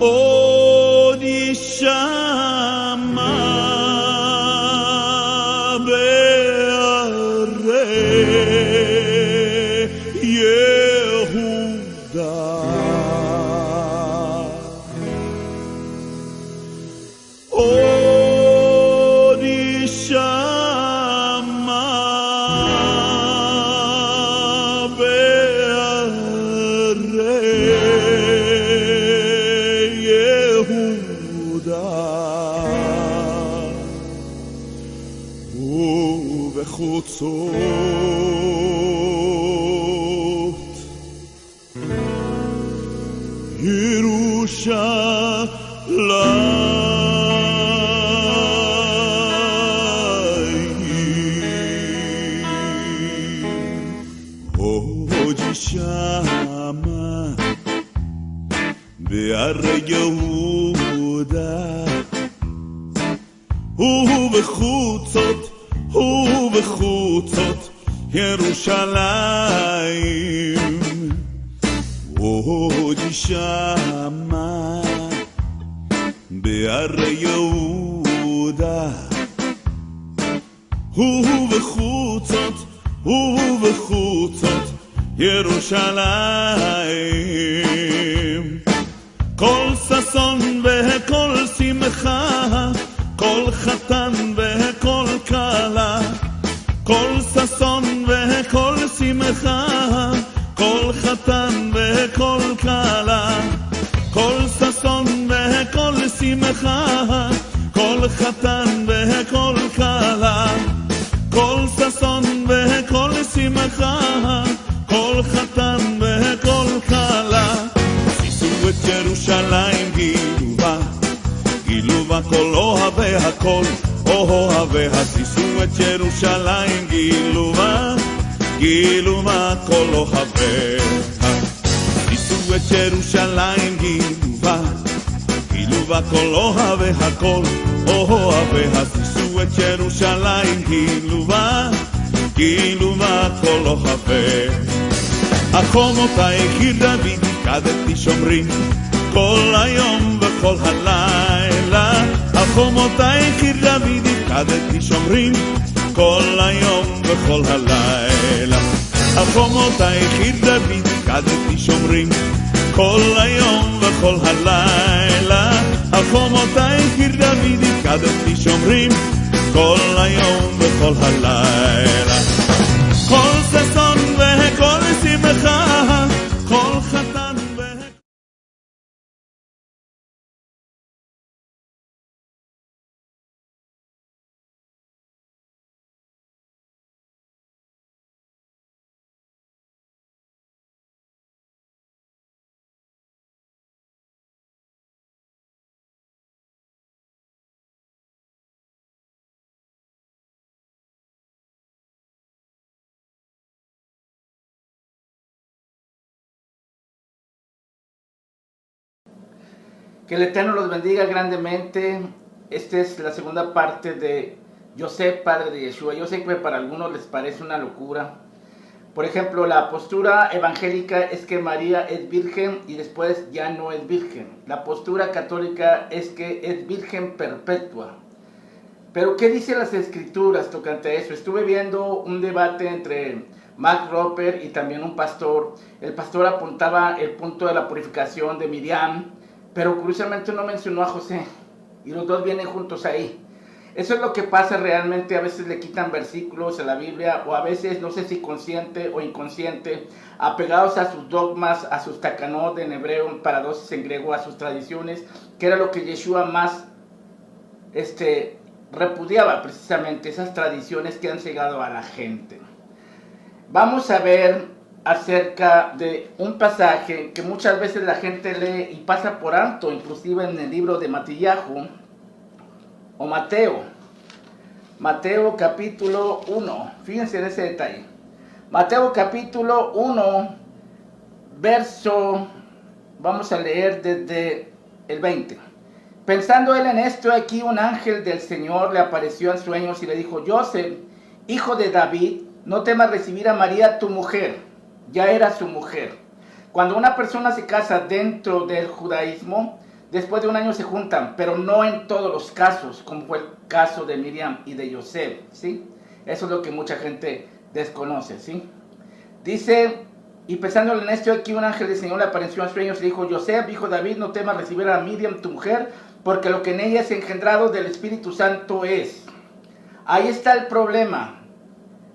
עוד יישמע בערי יהודה. עוד יישמע בערי יהודה ובחוצות ירושלים. עוד יישמע בערי יהודה ובחוצות ירושלים. עוד יישמע בערי יהודה ובחוצות ירושלים. כל ששון וכל שמחה, כל חתן וכל כלה, כל ששון וכל שמחה, כל חתן וכל כלה, כל ששון וכל שמחה, כל חתן וכל כלה, כל ששון וכל שמחה, כל חתן וכל כלה. שישו את ירושלים גילובה, גילובה כל אוהבי הכל, אוהביה. שישו את ירושלים גילובה, גילובה כל אוהביה. שישו את ירושלים גילובה, גילובה כל אוהבי הכל, אוהביה. שישו את ירושלים גילובה, גילובה כל אוהביה. החומותייך עיר דוד הפקדתי שומרים, כל היום וכל הלילה. החומותייך עיר דוד הפקדתי שומרים, כל היום וכל הלילה. החומותייך עיר דוד הפקדתי שומרים, כל היום וכל הלילה. החומותייך עיר דוד הפקדתי שומרים, כל היום וכל הלילה. כל ששון וכל שמחה, כל חתן Que el Eterno los bendiga grandemente. Esta es la segunda parte de Yosef, padre de Yeshua. Yo sé que para algunos les parece una locura. Por ejemplo, la postura evangélica es que María es virgen y después ya no es virgen. La postura católica es que es virgen perpetua. Pero ¿qué dicen las escrituras tocante a eso? Estuve viendo un debate entre Mark Roper y también un pastor. El pastor apuntaba el punto de la purificación de Miriam, pero curiosamente no mencionó a José, y los dos vienen juntos ahí. Eso es lo que pasa realmente. A veces le quitan versículos a la Biblia, o a veces, no sé si consciente o inconsciente, apegados a sus dogmas, a sus takanot en hebreo, paradosis en griego, a sus tradiciones, que era lo que Yeshua más repudiaba, precisamente esas tradiciones que han cegado a la gente. Vamos a ver acerca de un pasaje que muchas veces la gente lee y pasa por alto, inclusive en el libro de Matillahu o Mateo. Mateo capítulo 1, fíjense en ese detalle. Mateo capítulo 1, verso, vamos a leer desde el 20. Pensando él en esto, aquí un ángel del Señor le apareció en sueños y le dijo: Joseph, hijo de David, no temas recibir a María tu mujer. Ya era su mujer. Cuando una persona se casa dentro del judaísmo, después de un año se juntan, pero no en todos los casos, como fue el caso de Miriam y de José, ¿sí? Eso es lo que mucha gente desconoce, ¿sí? Dice, y pensando en esto, aquí un ángel del Señor le apareció en sueños y le dijo, José, hijo de David, no temas recibir a Miriam, tu mujer, porque lo que en ella es engendrado del Espíritu Santo es. Ahí está el problema,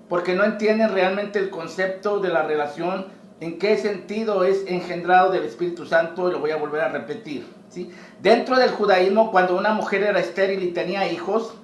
porque no entienden realmente el concepto de la relación, en qué sentido es engendrado del Espíritu Santo, y lo voy a volver a repetir, ¿sí? Dentro del judaísmo, cuando una mujer era estéril y tenía hijos,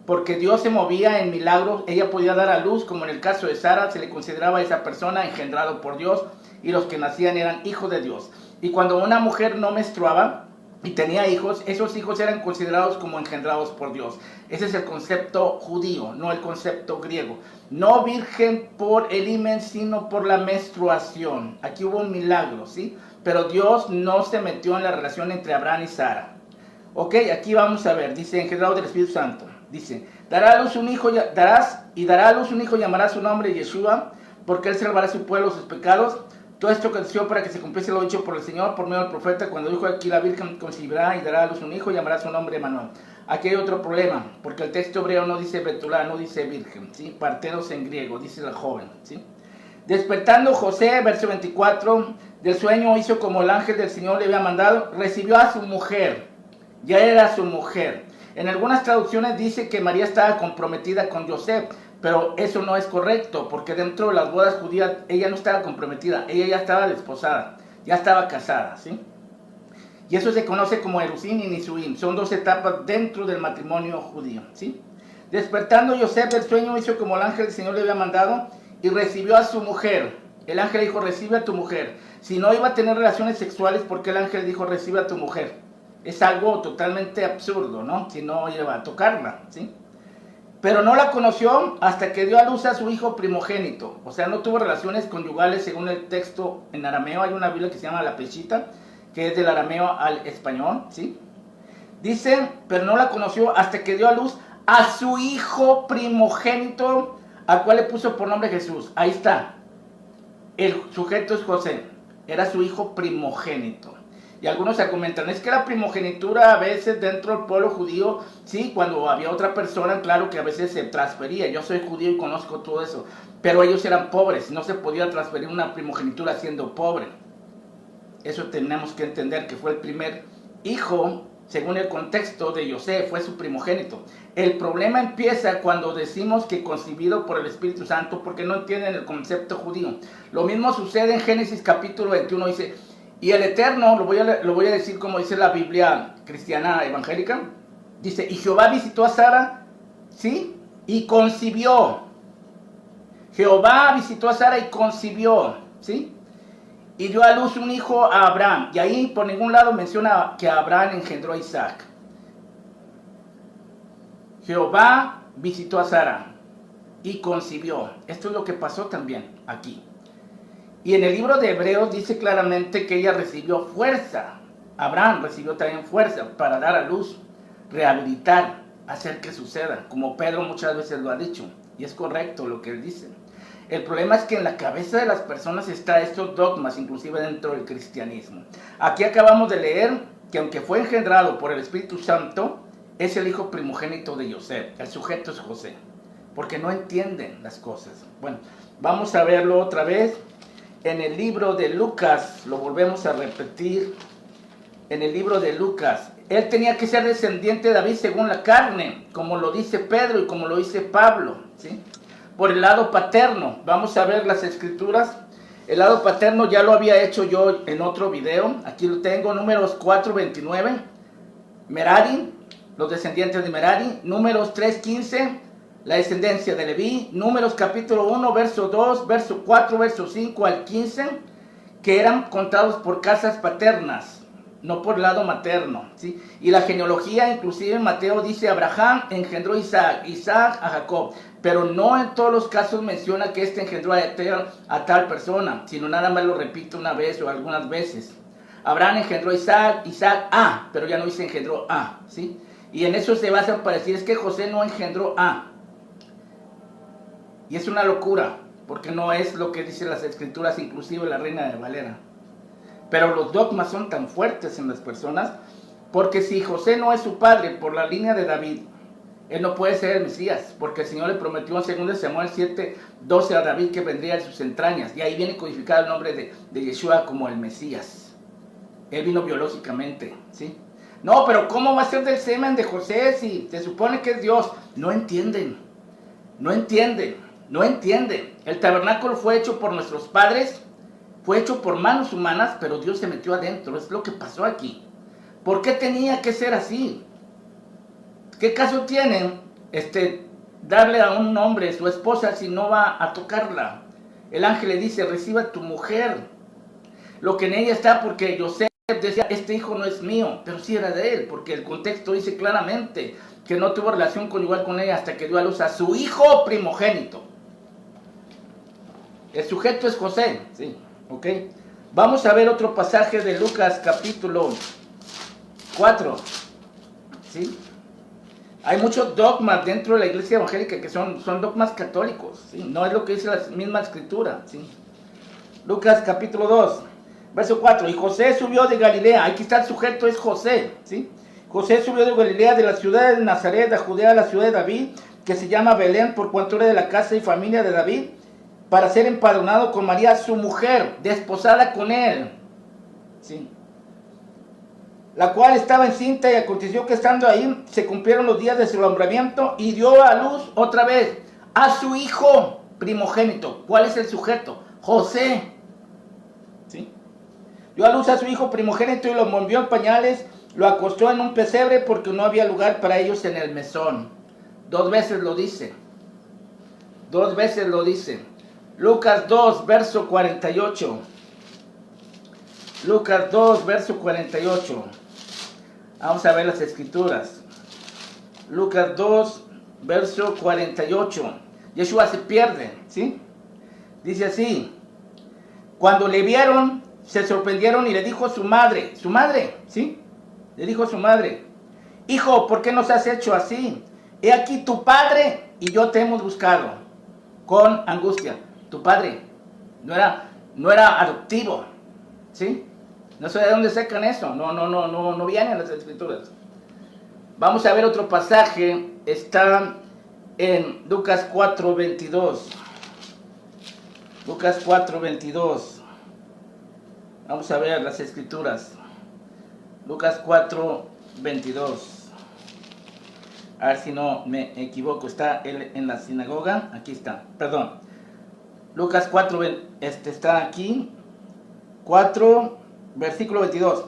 porque Dios se movía en milagros, ella podía dar a luz, como en el caso de Sara, se le consideraba a esa persona engendrado por Dios, y los que nacían eran hijos de Dios. Y cuando una mujer no menstruaba y tenía hijos, esos hijos eran considerados como engendrados por Dios. Ese es el concepto judío, no el concepto griego. No virgen por el himen, sino por la menstruación. Aquí hubo un milagro, ¿sí? Pero Dios no se metió en la relación entre Abraham y Sara. Ok, aquí vamos a ver, dice engendrado del Espíritu Santo. Dice, dará a luz un hijo, dará a luz un hijo, llamará su nombre Yeshua, porque él salvará a su pueblo sus pecados. Todo esto aconteció para que se cumpliese lo dicho por el Señor por medio del profeta, cuando dijo, aquí la Virgen concebirá y dará a luz un hijo, llamará su nombre Emmanuel. Aquí hay otro problema, porque el texto hebreo no dice Betulá, no dice virgen, ¿sí? Partenos en griego, dice la joven, ¿sí? Despertando José, verso 24, del sueño hizo como el ángel del Señor le había mandado, recibió a su mujer, ya era su mujer. En algunas traducciones dice que María estaba comprometida con José, pero eso no es correcto, porque dentro de las bodas judías ella no estaba comprometida, ella ya estaba desposada, ya estaba casada, ¿sí? Y eso se conoce como Erusín y Nisuín, son dos etapas dentro del matrimonio judío, ¿sí? Despertando José del sueño hizo como el ángel del Señor le había mandado y recibió a su mujer. El ángel dijo, recibe a tu mujer. Si no iba a tener relaciones sexuales, ¿por qué el ángel dijo, recibe a tu mujer? Es algo totalmente absurdo, ¿no? Si no iba a tocarla, ¿sí? Pero no la conoció hasta que dio a luz a su hijo primogénito. O sea, no tuvo relaciones conyugales según el texto en arameo. Hay una Biblia que se llama la Peshita, que es del arameo al español, ¿sí? Dice, pero no la conoció hasta que dio a luz a su hijo primogénito, al cual le puso por nombre Jesús. Ahí está. El sujeto es José. Era su hijo primogénito. Y algunos argumentan, es que la primogenitura a veces dentro del pueblo judío, sí, cuando había otra persona, claro que a veces se transfería. Yo soy judío y conozco todo eso. Pero ellos eran pobres, no se podía transferir una primogenitura siendo pobre. Eso tenemos que entender, que fue el primer hijo, según el contexto de José, fue su primogénito. El problema empieza cuando decimos que concebido por el Espíritu Santo, porque no entienden el concepto judío. Lo mismo sucede en Génesis capítulo 21, dice, y el Eterno, lo voy a decir como dice la Biblia cristiana evangélica, dice, y Jehová visitó a Sara, ¿sí? Y concibió. Jehová visitó a Sara y concibió, ¿sí? Y dio a luz un hijo a Abraham. Y ahí por ningún lado menciona que Abraham engendró a Isaac. Jehová visitó a Sara y concibió. Esto es lo que pasó también aquí. Y en el libro de Hebreos dice claramente que ella recibió fuerza. Abraham recibió también fuerza para dar a luz, rehabilitar, hacer que suceda. Como Pedro muchas veces lo ha dicho. Y es correcto lo que él dice. El problema es que en la cabeza de las personas está estos dogmas, inclusive dentro del cristianismo. Aquí acabamos de leer que aunque fue engendrado por el Espíritu Santo, es el hijo primogénito de José. El sujeto es José, porque no entienden las cosas. Bueno, vamos a verlo otra vez. En el libro de Lucas, lo volvemos a repetir. En el libro de Lucas, él tenía que ser descendiente de David según la carne, como lo dice Pedro y como lo dice Pablo, ¿sí? Por el lado paterno, vamos a ver las escrituras. El lado paterno ya lo había hecho yo en otro video. Aquí lo tengo, Números 4:29. Merari, los descendientes de Merari. Números 3:15, la descendencia de Leví. Números capítulo 1, verso 2, verso 4, verso 5 al 15, que eran contados por casas paternas, no por el lado materno, ¿sí? Y la genealogía, inclusive en Mateo dice, Abraham engendró a Isaac, Isaac a Jacob, pero no en todos los casos menciona que este engendró a tal persona, sino nada más lo repite una vez o algunas veces. Abraham engendró a Isaac, Isaac a, pero ya no dice engendró a, ¿sí? Y en eso se basan para decir, es que José no engendró a. Y es una locura, porque no es lo que dicen las escrituras, inclusive la Reina de Valera. Pero los dogmas son tan fuertes en las personas Porque si José no es su padre por la línea de David, él no puede ser el Mesías, porque el Señor le prometió en 2 Samuel 7:12 a David que vendría de sus entrañas, y ahí viene codificado el nombre de Yeshua como el Mesías. Él vino biológicamente, ¿sí? No, pero ¿cómo va a ser del semen de José si se supone que es Dios? No entienden, no entienden, no entienden. El tabernáculo fue hecho por nuestros padres, fue hecho por manos humanas, pero Dios se metió adentro, es lo que pasó aquí. ¿Por qué tenía que ser así? ¿Qué caso tiene darle a un hombre su esposa si no va a tocarla? El ángel le dice, reciba a tu mujer. Lo que en ella está, porque José decía, este hijo no es mío, pero sí era de él, porque el contexto dice claramente que no tuvo relación conyugal con ella hasta que dio a luz a su hijo primogénito. El sujeto es José, ¿sí? ¿Ok? Vamos a ver otro pasaje de Lucas capítulo 4, ¿sí? Hay muchos dogmas dentro de la iglesia evangélica que son dogmas católicos, ¿sí? No es lo que dice la misma escritura, ¿sí? Lucas capítulo 2, verso 4. Y José subió de Galilea, aquí está el sujeto, es José, ¿sí? José subió de Galilea, de la ciudad de Nazaret, de Judea, a la ciudad de David, que se llama Belén, por cuanto era de la casa y familia de David, para ser empadronado con María, su mujer, desposada con él, ¿sí? La cual estaba encinta, y aconteció que estando ahí se cumplieron los días de su alumbramiento y dio a luz otra vez a su hijo primogénito. ¿Cuál es el sujeto? José, ¿sí? Dio a luz a su hijo primogénito y lo envolvió en pañales, lo acostó en un pesebre porque no había lugar para ellos en el mesón. 2 veces lo dice. 2 veces lo dice. Lucas 2, verso 48. Lucas 2, verso 48. Vamos a ver las escrituras. Lucas 2, verso 48. Yeshua se pierde, ¿sí? Dice así. Cuando le vieron, se sorprendieron y le dijo su madre, ¿sí? Le dijo su madre, hijo, ¿por qué nos has hecho así? He aquí tu padre y yo te hemos buscado con angustia. Tu padre no era adoptivo, ¿sí? No sé de dónde sacan eso, no viene en las escrituras. Vamos a ver otro pasaje, está en Lucas 4:22. Lucas 4:22. Vamos a ver las escrituras. Lucas 4:22. A ver si no me equivoco, está en la sinagoga, aquí está, perdón. Lucas 4, está aquí, 4, versículo 22.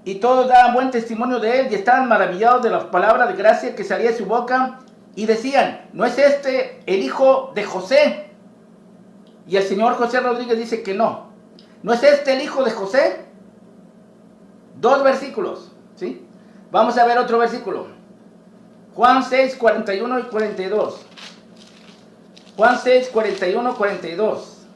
Y todos daban buen testimonio de él y estaban maravillados de las palabras de gracia que salía de su boca y decían, ¿no es este el hijo de José? Y el señor José Rodríguez dice que no. ¿No es este el hijo de José? 2 versículos, ¿sí? Vamos a ver otro versículo. Juan 6, 41 y 42. Juan 6, 41, 42.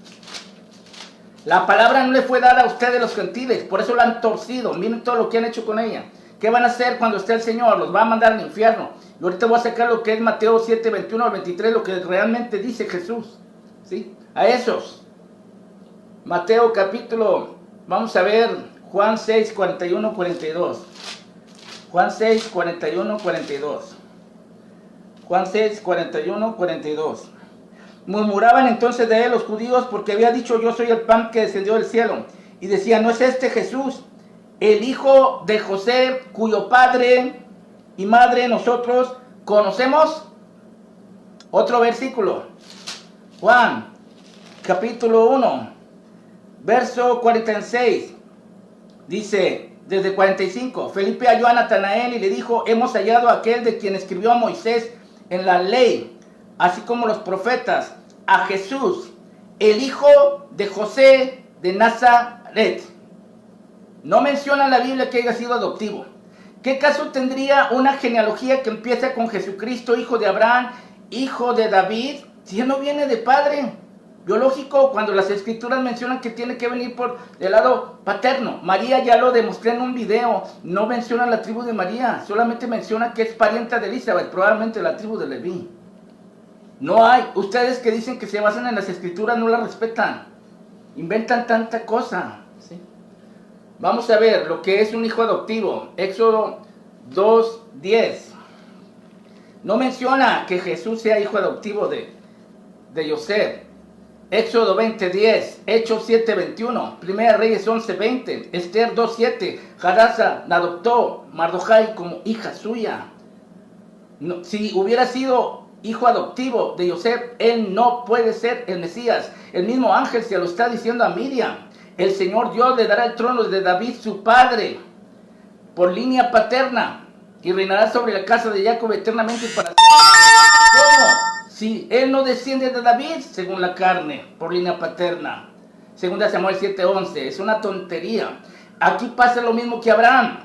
La palabra no le fue dada a ustedes los gentiles, por eso la han torcido. Miren todo lo que han hecho con ella. ¿Qué van a hacer cuando esté el Señor? Los va a mandar al infierno. Y ahorita voy a sacar lo que es Mateo 7, 21 al 23, lo que realmente dice Jesús, ¿sí? A esos. Mateo capítulo, vamos a ver, Juan 6, 41, 42. Juan 6, 41, 42. Juan 6, 41, 42. Murmuraban entonces de él los judíos porque había dicho, yo soy el pan que descendió del cielo. Y decían, ¿no es este Jesús, el hijo de José, cuyo padre y madre nosotros conocemos? Otro versículo. Juan, capítulo 1, verso 46. Dice, desde 45, Felipe halló a Natanael y le dijo, hemos hallado a aquel de quien escribió Moisés en la ley, así como los profetas, a Jesús, el hijo de José de Nazaret. No menciona en la Biblia que haya sido adoptivo. ¿Qué caso tendría una genealogía que empieza con Jesucristo, hijo de Abraham, hijo de David, si él no viene de padre biológico, cuando las escrituras mencionan que tiene que venir por el lado paterno? María, ya lo demostré en un video, no menciona la tribu de María, solamente menciona que es parienta de Elizabeth, probablemente la tribu de Leví. No hay, ustedes que dicen que se basan en las escrituras no las respetan, inventan tanta cosa, ¿sí? Vamos a ver lo que es un hijo adoptivo. Éxodo 2:10. No menciona que Jesús sea hijo adoptivo de Yosef. Éxodo 20:10, Hechos 7:21, Primera Reyes 11:20, Esther 2:7, Hadassah la adoptó Mardochai como hija suya. No, si hubiera sido hijo adoptivo de Yosef, él no puede ser el Mesías. El mismo ángel se lo está diciendo a Miriam. El Señor Dios le dará el trono de David, su padre, por línea paterna, y reinará sobre la casa de Jacob eternamente para siempre. ¿Cómo? Si él no desciende de David, según la carne, por línea paterna. Segunda Samuel 7:11. Es una tontería. Aquí pasa lo mismo que Abraham.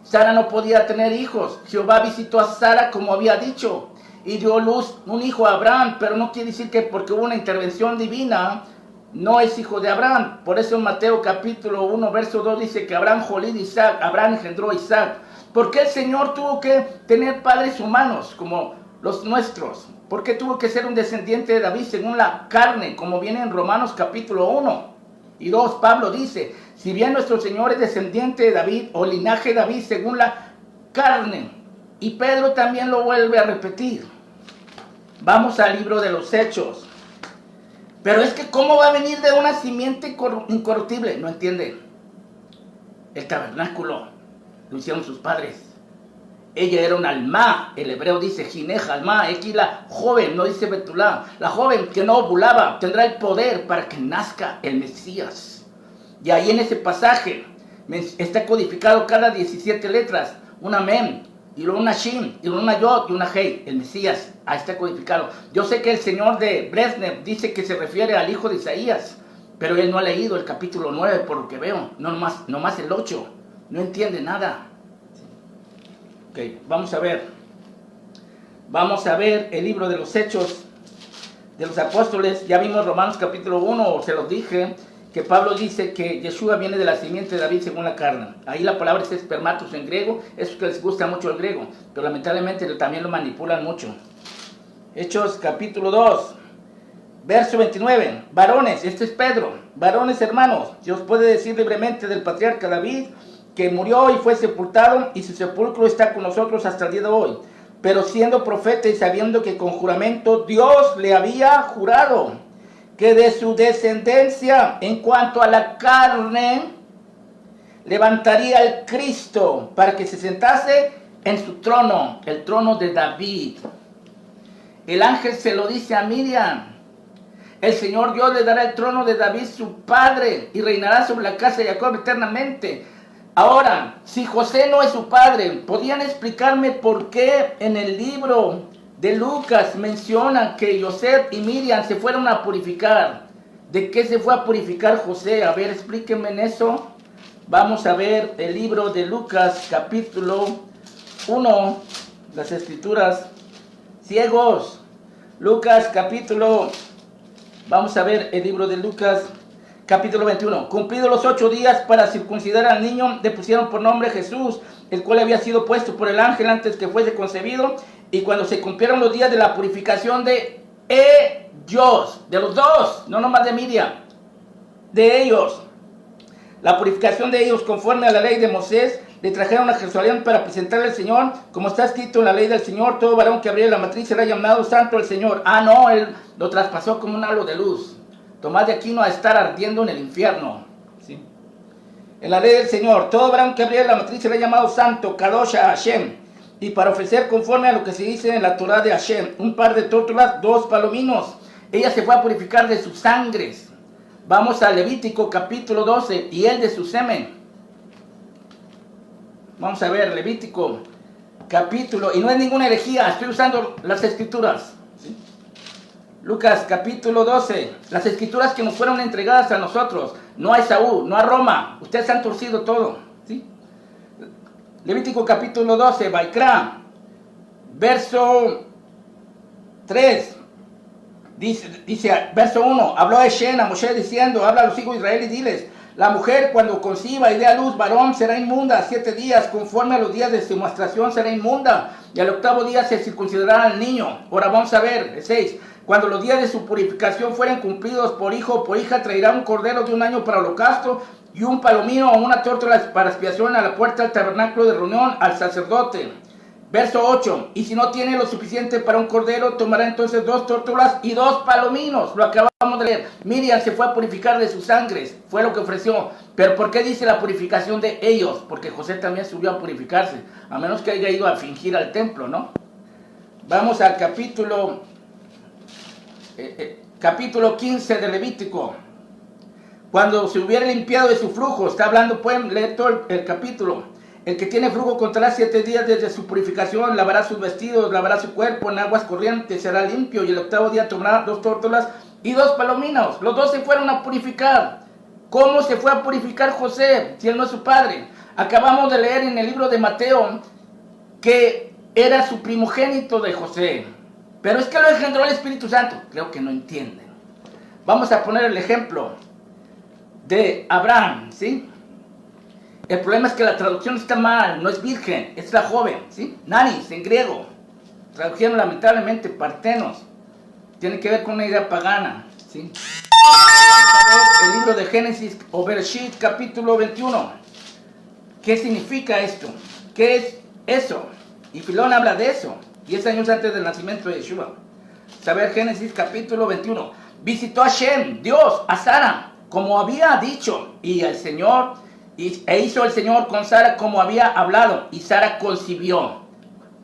Sara no podía tener hijos. Jehová visitó a Sara como había dicho y dio luz un hijo a Abraham, pero no quiere decir que porque hubo una intervención divina no es hijo de Abraham. Por eso en Mateo capítulo 1 verso 2 dice que Abraham jolí de Isaac, Abraham engendró a Isaac. ¿Por qué el Señor tuvo que tener padres humanos como los nuestros? ¿Por qué tuvo que ser un descendiente de David según la carne, como viene en Romanos capítulo 1 y 2? Pablo dice, si bien nuestro Señor es descendiente de David o linaje de David según la carne. Y Pedro también lo vuelve a repetir. Vamos al libro de los Hechos. Pero es que ¿cómo va a venir de una simiente incorruptible? No entiende. El tabernáculo lo hicieron sus padres. Ella era un alma, el hebreo dice Jinej alma, aquí la joven, no dice Betulá, la joven que no ovulaba tendrá el poder para que nazca el Mesías. Y ahí en ese pasaje está codificado cada 17 letras, una mem, y luego una shin, y luego una yod y una hei, el Mesías, ahí está codificado. Yo sé que el señor de Brezhnev dice que se refiere al hijo de Isaías, pero él no ha leído el capítulo 9 por lo que veo, nomás el 8, no entiende nada. Ok, vamos a ver el libro de los Hechos de los Apóstoles. Ya vimos Romanos capítulo 1, se los dije, que Pablo dice que Yeshua viene de la simiente de David según la carne. Ahí la palabra es espermatos en griego, eso que les gusta mucho el griego, pero lamentablemente también lo manipulan mucho. Hechos capítulo 2, verso 29, varones, este es Pedro, varones hermanos, si os puede decir libremente del patriarca David, que murió y fue sepultado, y su sepulcro está con nosotros hasta el día de hoy. Pero siendo profeta y sabiendo que con juramento Dios le había jurado que de su descendencia, en cuanto a la carne, levantaría el Cristo para que se sentase en su trono, el trono de David. El ángel se lo dice a Miriam. El Señor Dios le dará el trono de David, su padre, y reinará sobre la casa de Jacob eternamente. Ahora, si José no es su padre, ¿podrían explicarme por qué en el libro de Lucas menciona que Yosef y Miriam se fueron a purificar? ¿De qué se fue a purificar José? A ver, explíquenme en eso. Vamos a ver el libro de Lucas, capítulo 1, las escrituras ciegos. Lucas, vamos a ver el libro de Lucas, capítulo 21. Cumplidos los 8 días para circuncidar al niño, le pusieron por nombre Jesús, el cual había sido puesto por el ángel antes que fuese concebido. Y cuando se cumplieron los días de la purificación de ellos, de los dos, no nomás de Miriam, de ellos, la purificación de ellos conforme a la ley de Moisés, le trajeron a Jerusalén para presentarle al Señor, como está escrito en la ley del Señor, todo varón que abriera la matriz será llamado santo al Señor. Ah, no, él lo traspasó como un halo de luz. Tomás de Aquino a estar ardiendo en el infierno. ¿Sí? En la ley del Señor, todo varón que abriera la matriz será llamado santo, Kadosh a Hashem. Y para ofrecer conforme a lo que se dice en la Torah de Hashem, un par de tórtolas, 2 palominos. Ella se fue a purificar de sus sangres. Vamos a Levítico capítulo 12, y él de su semen. Vamos a ver, Levítico capítulo, y no es ninguna herejía, estoy usando las escrituras. ¿Sí? Lucas capítulo 12, las escrituras que nos fueron entregadas a nosotros, no a Esaú, no a Roma, ustedes han torcido todo. ¿Sí? Levítico capítulo 12, Baikra, verso 3, dice verso 1, habló Eshen a Moshe diciendo, habla a los hijos de Israel y diles, la mujer cuando conciba y dé a luz varón será inmunda 7 días, conforme a los días de su menstruación será inmunda, y al 8º día se circuncidará al niño. Ahora vamos a ver, el 6, cuando los días de su purificación fueren cumplidos por hijo o por hija, traerá un cordero de 1 año para holocausto, y un palomino o una tórtola para expiación a la puerta del tabernáculo de reunión al sacerdote. Verso 8, y si no tiene lo suficiente para un cordero, tomará entonces 2 tórtolas y 2 palominos. Lo acabamos de leer. Miriam se fue a purificar de sus sangres, fue lo que ofreció. Pero ¿por qué dice la purificación de ellos? Porque José también subió a purificarse, a menos que haya ido a fingir al templo, ¿no? Vamos al capítulo 15 de Levítico. Cuando se hubiera limpiado de su flujo, está hablando, pueden leer todo el capítulo. El que tiene flujo contará 7 días desde su purificación, lavará sus vestidos, lavará su cuerpo en aguas corrientes, será limpio, y el octavo día tomará 2 tórtolas y 2 palominos. Los 2 se fueron a purificar. ¿Cómo se fue a purificar José, si él no es su padre? Acabamos de leer en el libro de Mateo que era su primogénito de José. Pero es que lo engendró el Espíritu Santo. Creo que no entienden. Vamos a poner el ejemplo de Abraham, ¿sí? El problema es que la traducción está mal, no es virgen, es la joven, ¿sí? Nanis, en griego. Tradujeron lamentablemente partenos. Tiene que ver con una idea pagana, ¿sí? El libro de Génesis o Bereshit, capítulo 21. ¿Qué significa esto? ¿Qué es eso? Y Filón habla de eso. 10 años antes del nacimiento de Yeshua. Saber Génesis, capítulo 21. Visitó a Shem, Dios, a Sara, como había dicho, y el Señor... E hizo el Señor con Sara como había hablado, y Sara concibió.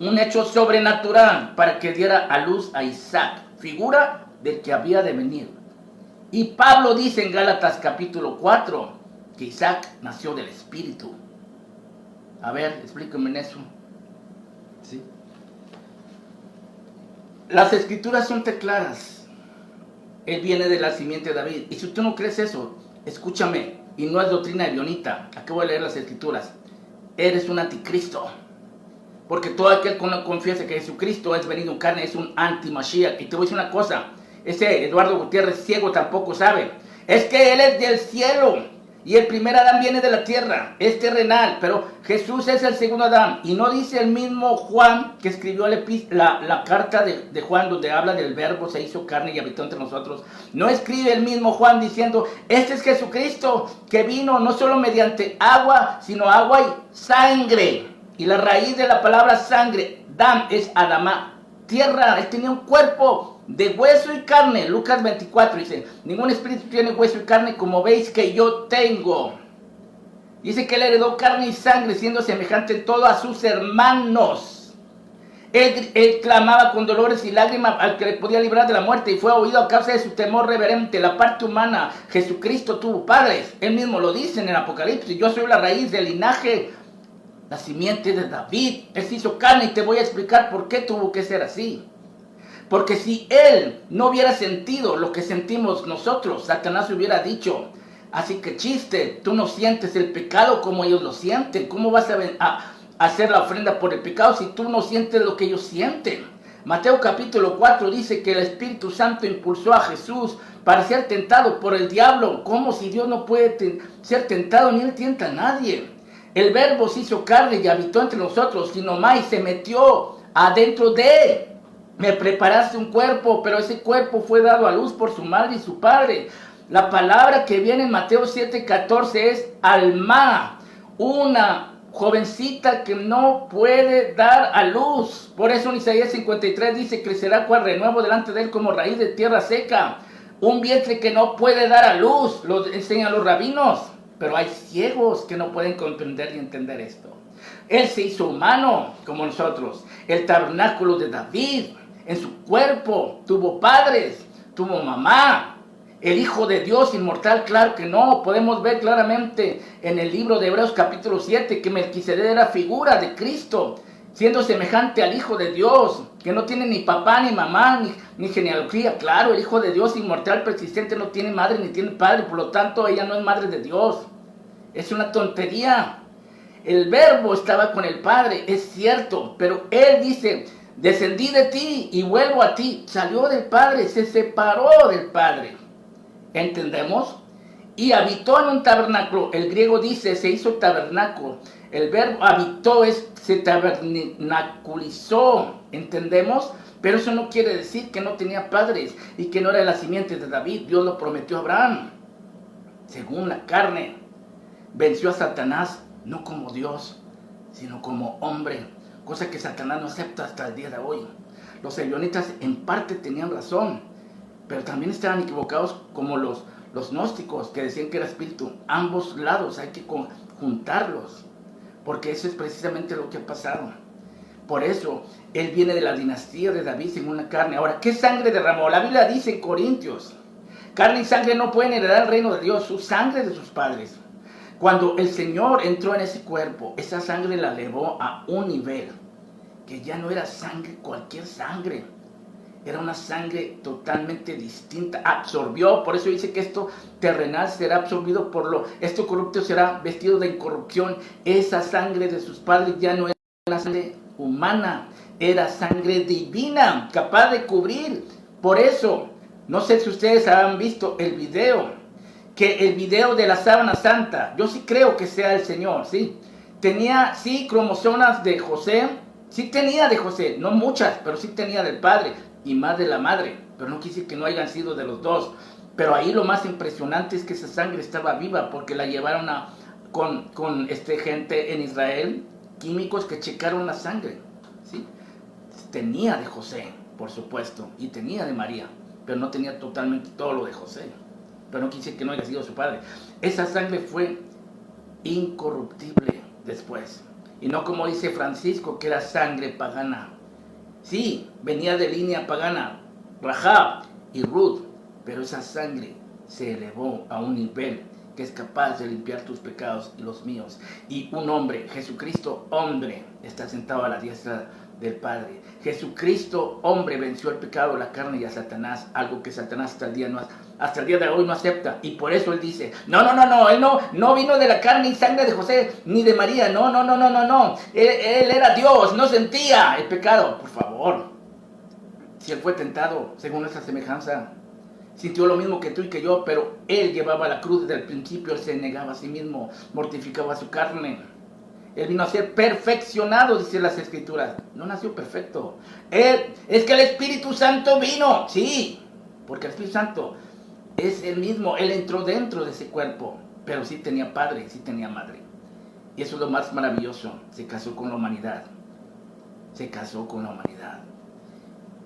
Un hecho sobrenatural para que diera a luz a Isaac, figura del que había de venir. Y Pablo dice en Gálatas capítulo 4 que Isaac nació del Espíritu. A ver, explíquenme en eso. ¿Sí? Las escrituras son tan claras. Él viene de la simiente de David. Y si tú no crees eso, escúchame. Y no es doctrina erionita. Aquí voy a leer las escrituras. Eres un anticristo. Porque todo aquel que no confiesa que Jesucristo es venido en carne es un anti-Mashiach. Y te voy a decir una cosa. Ese Eduardo Gutiérrez ciego tampoco sabe. Es que él es del cielo. Y el primer Adán viene de la tierra. Es terrenal. Pero Jesús es el segundo Adán. Y no dice el mismo Juan que escribió la carta de Juan, donde habla del verbo se hizo carne y habitó entre nosotros. No escribe el mismo Juan diciendo, este es Jesucristo que vino no solo mediante agua, sino agua y sangre. Y la raíz de la palabra sangre, dam, es Adamá, tierra. Él tenía un cuerpo de hueso y carne. Lucas 24 dice, ningún espíritu tiene hueso y carne como veis que yo tengo. Dice que él heredó carne y sangre, siendo semejante en todo a sus hermanos. Él clamaba con dolores y lágrimas al que le podía librar de la muerte, y fue oído a causa de su temor reverente. La parte humana, Jesucristo tuvo padres. Él mismo lo dice en el Apocalipsis, yo soy la raíz del linaje, la simiente de David. Él se hizo carne, y te voy a explicar por qué tuvo que ser así. Porque si él no hubiera sentido lo que sentimos nosotros, Satanás hubiera dicho, así que chiste, tú no sientes el pecado como ellos lo sienten. ¿Cómo vas a hacer la ofrenda por el pecado si tú no sientes lo que ellos sienten? Mateo capítulo 4 dice que el Espíritu Santo impulsó a Jesús para ser tentado por el diablo. ¿Cómo si Dios no puede ser tentado ni él tienta a nadie? El verbo se hizo carne y habitó entre nosotros, y nomás se metió adentro de él. Me preparaste un cuerpo, pero ese cuerpo fue dado a luz por su madre y su padre. La palabra que viene en Mateo 7:14 es alma, una jovencita que no puede dar a luz. Por eso en Isaías 53 dice, crecerá cual renuevo delante de él como raíz de tierra seca. Un vientre que no puede dar a luz, lo enseñan los rabinos. Pero hay ciegos que no pueden comprender y entender esto. Él se hizo humano como nosotros. El tabernáculo de David, en su cuerpo, tuvo padres, tuvo mamá. El Hijo de Dios inmortal, claro que no. Podemos ver claramente en el libro de Hebreos capítulo 7 que Melquisedec era figura de Cristo, siendo semejante al Hijo de Dios, que no tiene ni papá, ni mamá, ni genealogía. Claro, el Hijo de Dios inmortal persistente no tiene madre ni tiene padre, por lo tanto ella no es madre de Dios. Es una tontería. El verbo estaba con el Padre, es cierto, pero él dice, descendí de ti y vuelvo a ti. Salió del Padre, se separó del Padre. ¿Entendemos? Y habitó en un tabernáculo. El griego dice, se hizo tabernáculo. El verbo habitó es, se tabernaculizó. ¿Entendemos? Pero eso no quiere decir que no tenía padres y que no era la simiente de David. Dios lo prometió a Abraham, según la carne. venció a Satanás no como Dios, sino como hombre, cosa que Satanás no acepta hasta el día de hoy. Los ebionitas en parte tenían razón, pero también estaban equivocados como los gnósticos que decían que era espíritu. Ambos lados hay que juntarlos, porque eso es precisamente lo que ha pasado. Por eso, él viene de la dinastía de David según la carne. Ahora, ¿qué sangre derramó? La Biblia dice en Corintios, carne y sangre no pueden heredar el reino de Dios, su sangre de sus padres. Cuando el Señor entró en ese cuerpo, esa sangre la elevó a un nivel que ya no era sangre, cualquier sangre. Era una sangre totalmente distinta, absorbió, por eso dice que esto terrenal será absorbido esto corrupto será vestido de incorrupción. Esa sangre de sus padres ya no era sangre humana, era sangre divina, capaz de cubrir. Por eso, no sé si ustedes han visto el video de la sábana santa, yo sí creo que sea el Señor, ¿sí? Tenía, sí, cromosomas de José, sí tenía de José, no muchas, pero sí tenía del padre y más de la madre, pero no quise que no hayan sido de los dos. Pero ahí lo más impresionante es que esa sangre estaba viva, porque la llevaron con gente en Israel, químicos que checaron la sangre, ¿sí? Tenía de José, por supuesto, y tenía de María, pero no tenía totalmente todo lo de José. Pero no quise que no haya sido su padre. Esa sangre fue incorruptible después, y no como dice Francisco, que era sangre pagana. Sí, venía de línea pagana, Rahab y Ruth, pero esa sangre se elevó a un nivel que es capaz de limpiar tus pecados y los míos. Y un hombre, Jesucristo hombre, está sentado a la diestra del Padre. Jesucristo hombre venció el pecado, la carne y a Satanás, algo que Satanás hasta el día de hoy no acepta. Y por eso él dice, no, él no vino de la carne y sangre de José ni de María, no. Él era Dios, no sentía el pecado. Por favor, si él fue tentado según nuestra semejanza, sintió lo mismo que tú y que yo, pero él llevaba la cruz desde el principio, él se negaba a sí mismo, mortificaba su carne. Él vino a ser perfeccionado, dice las Escrituras. No nació perfecto. Es que el Espíritu Santo vino. Sí, porque el Espíritu Santo es el mismo. Él entró dentro de ese cuerpo, pero sí tenía padre, sí tenía madre. Y eso es lo más maravilloso. Se casó con la humanidad. Se casó con la humanidad.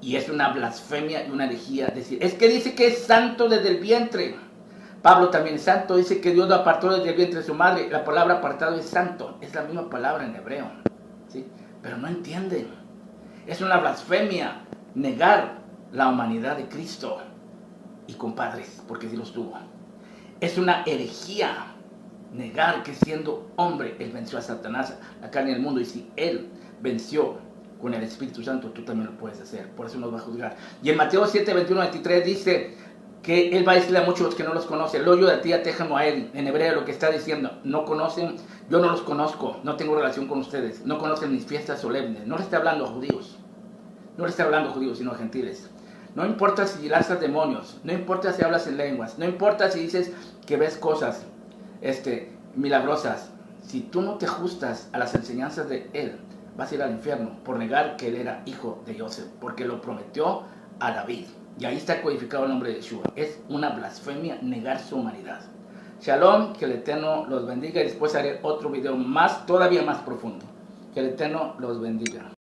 Y es una blasfemia y una herejía decir, es que dice que es santo desde el vientre. Pablo también es santo, dice que Dios lo apartó desde el vientre de su madre. La palabra apartado es santo, es la misma palabra en hebreo, ¿sí? Pero no entienden. Es una blasfemia negar la humanidad de Cristo y compadres, porque sí los tuvo. Es una herejía negar que siendo hombre, él venció a Satanás, la carne del mundo, y si él venció con el Espíritu Santo, tú también lo puedes hacer. Por eso nos va a juzgar. Y en Mateo 7, 21, 23 dice que él va a decirle a muchos que no los conoce, lo yo de ti atéjamo a él. En hebreo lo que está diciendo, no conocen, yo no los conozco, no tengo relación con ustedes, no conocen mis fiestas solemnes. No le está hablando a judíos, no le está hablando a judíos, sino a gentiles. No importa si lanzas demonios, no importa si hablas en lenguas, no importa si dices que ves cosas milagrosas. Si tú no te ajustas a las enseñanzas de él, vas a ir al infierno por negar que él era hijo de Joseph, porque lo prometió a David. Y ahí está codificado el nombre de Yeshua. Es una blasfemia negar su humanidad. Shalom, que el Eterno los bendiga, y después haré otro video todavía más profundo. Que el Eterno los bendiga.